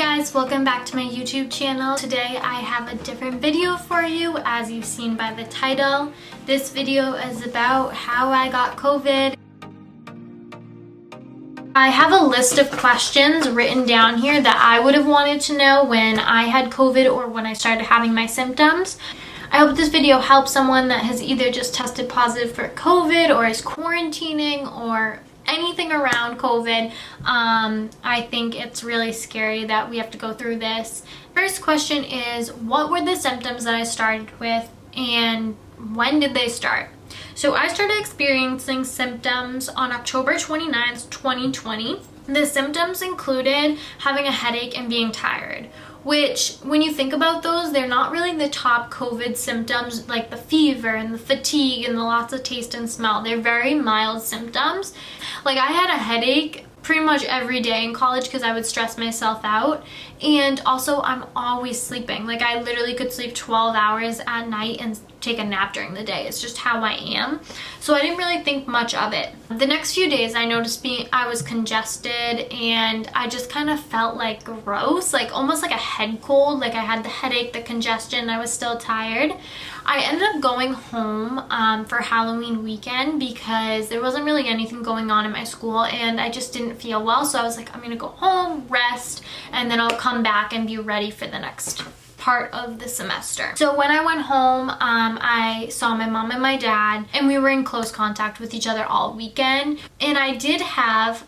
guys, welcome back to my YouTube channel. Today I have a different video for you, as you've seen by the title. This video is about how I got COVID. I have a list of questions written down here that I would have wanted to know when I had COVID or when I started having my symptoms. I hope this video helps someone that has either just tested positive for COVID or is quarantining or anything around COVID. I think it's really scary that we have to go through this. First question is, what were the symptoms that I started with and when did they start? So I started experiencing symptoms on October 29th, 2020. The symptoms included having a headache and being tired, which when you think about those, they're not really the top COVID symptoms like the fever and the fatigue and the lots of taste and smell. They're very mild symptoms. Like I had a headache pretty much every day in college because I would stress myself out, and also I'm always sleeping. Like I literally could sleep 12 hours at night and take a nap during the day. It's just how I am. So I didn't really think much of it. The next few days I noticed I was congested and I just kind of felt like gross, like almost like a head cold. Like I had the headache, the congestion, I was still tired. I ended up going home for Halloween weekend because there wasn't really anything going on in my school and I just didn't feel well. So I was like, I'm gonna go home, rest, and then I'll come back and be ready for the next part of the semester. So when I went home, I saw my mom and my dad, and we were in close contact with each other all weekend. And I did have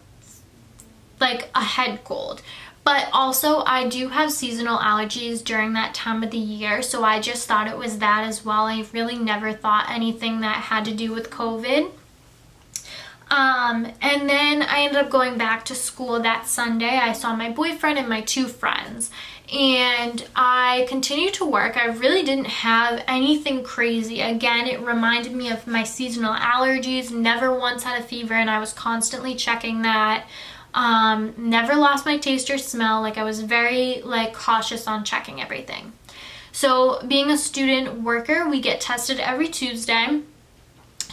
like a head cold, but also I do have seasonal allergies during that time of the year, so I just thought it was that as well. I really never thought anything that had to do with COVID. And then I ended up going back to school that Sunday. I saw my boyfriend and my two friends, and I continued to work. I really didn't have anything crazy. Again, it reminded me of my seasonal allergies. Never once had a fever, and I was constantly checking that. Never lost my taste or smell. Like I was very cautious on checking everything. So being a student worker, we get tested every Tuesday.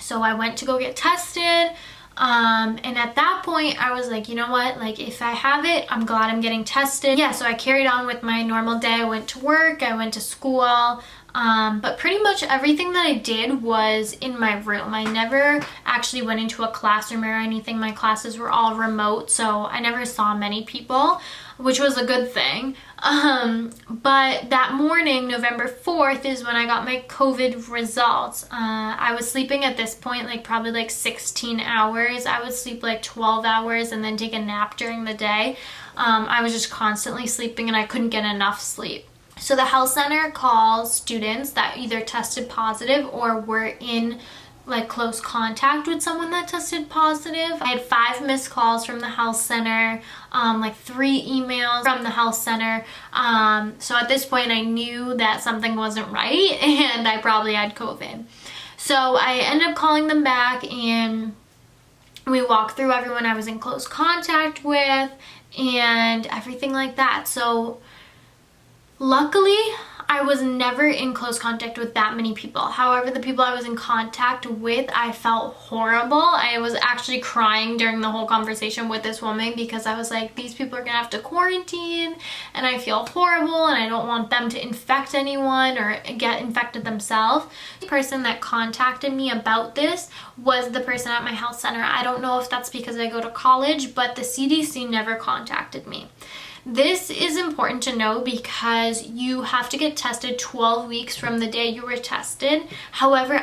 So I went to go get tested. And at that point I was like, you know what, like if I have it, I'm glad I'm getting tested. Yeah, so I carried on with my normal day. I went to work, I went to school, but pretty much everything that I did was in my room. I never actually went into a classroom or anything. My classes were all remote, so I never saw many people, which was a good thing. But that morning, November 4th, is when I got my COVID results. I was sleeping at this point probably 16 hours. I would sleep 12 hours and then take a nap during the day. I was just constantly sleeping and I couldn't get enough sleep. So the health center calls students that either tested positive or were in close contact with someone that tested positive. I had 5 missed calls from the health center, 3 emails from the health center. So at this point I knew that something wasn't right and I probably had COVID. So I ended up calling them back and we walked through everyone I was in close contact with and everything like that. So luckily, I was never in close contact with that many people. However, the people I was in contact with, I felt horrible. I was actually crying during the whole conversation with this woman because I was like, these people are gonna have to quarantine and I feel horrible and I don't want them to infect anyone or get infected themselves. The person that contacted me about this was the person at my health center. I don't know if that's because I go to college, but the CDC never contacted me. This is important to know because you have to get tested 12 weeks from the day you were tested. However,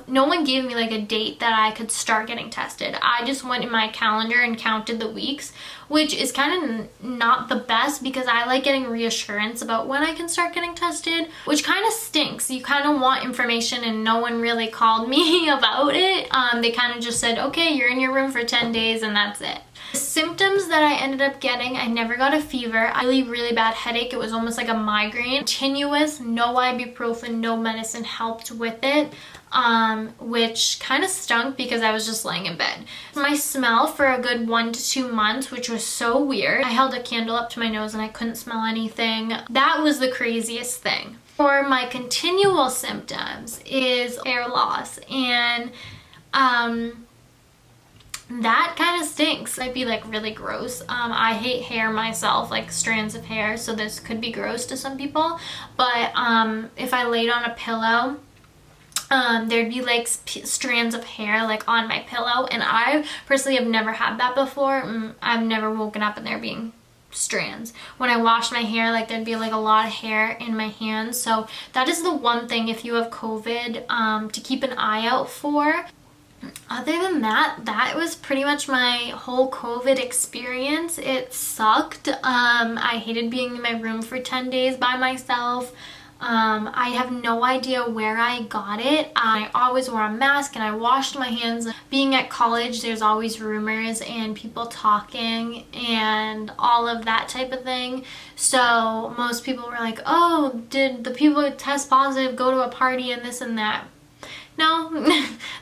no one gave me a date that I could start getting tested. I just went in my calendar and counted the weeks, which is kind of not the best because I like getting reassurance about when I can start getting tested, which kind of stinks. You kind of want information and no one really called me about it. They kind of just said, okay, you're in your room for 10 days and that's it. The symptoms that I ended up getting, I never got a fever. Really bad headache. It was almost like a migraine. Continuous, no ibuprofen, no medicine helped with it, which kind of stunk because I was just laying in bed. My smell for a good 1 to 2 months, which was so weird. I held a candle up to my nose and I couldn't smell anything. That was the craziest thing. For my continual symptoms is hair loss, and that kind of stinks. Might be like really gross. I hate hair myself, like strands of hair, so this could be gross to some people. But if I laid on a pillow, there'd be like strands of hair like on my pillow, and I personally have never had that before. I've never woken up and there being strands. When I wash my hair, like there'd be like a lot of hair in my hands. So that is the one thing, if you have COVID, to keep an eye out for. Other than that, that was pretty much my whole COVID experience. It sucked. I hated being in my room for 10 days by myself. I have no idea where I got it. I always wore a mask and I washed my hands. Being at college, there's always rumors and people talking and all of that type of thing. So most people were like, oh, did the people who test positive go to a party and this and that? No,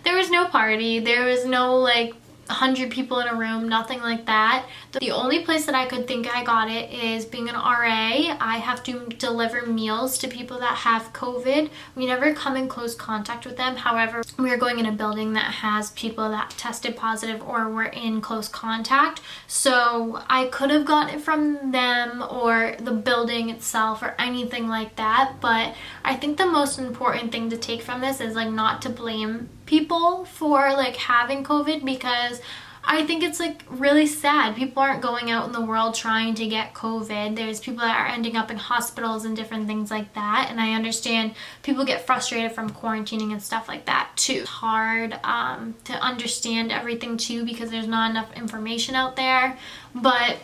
there was no party. There was no like 100 people in a room, nothing like that. The only place that I could think I got it is being an RA. I have to deliver meals to people that have COVID. We never come in close contact with them. However, we are going in a building that has people that tested positive or were in close contact. So I could have gotten it from them or the building itself or anything like that. But I think the most important thing to take from this is like not to blame people for like having COVID, because I think it's like really sad. People aren't going out in the world trying to get COVID. There's people that are ending up in hospitals and different things like that. And I understand people get frustrated from quarantining and stuff like that too. It's hard to understand everything too, because there's not enough information out there. But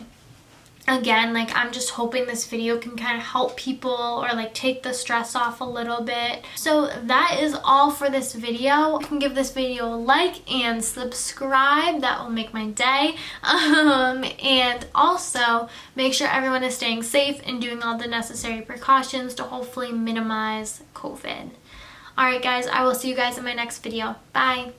again, like I'm just hoping this video can kind of help people or like take the stress off a little bit. So that is all for this video. You can give this video a like and subscribe. That will make my day. And also make sure everyone is staying safe and doing all the necessary precautions to hopefully minimize COVID. Alright guys, I will see you guys in my next video. Bye!